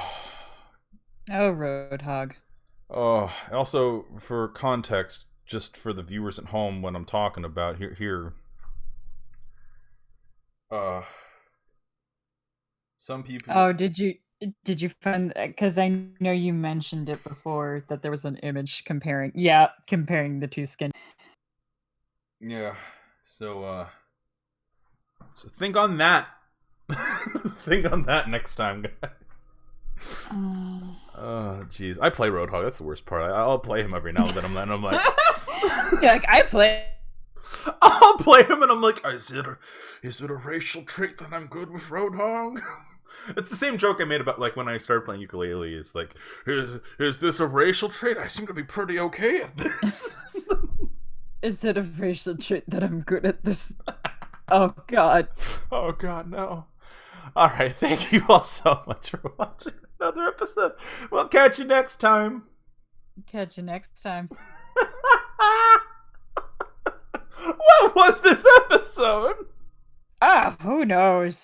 Roadhog. Oh, also, for context, just for the viewers at home, when I'm talking about here, some people. Oh, did you find? Because I know you mentioned it before that there was an image comparing the two skins. Yeah. So think on that. Think on that next time, guys. Oh, jeez. I play Roadhog. That's the worst part. I'll play him every now and then. I'm like, you're like, I play. I'll play him, and I'm like, is it a racial trait that I'm good with Roadhog? It's the same joke I made about, like, when I started playing ukulele. It's like, is this a racial trait? I seem to be pretty okay at this. Is it a facial trait that I'm good at this? Oh, God. Oh, God, no. All right, thank you all so much for watching another episode. We'll catch you next time. Catch you next time. What was this episode? Ah, who knows?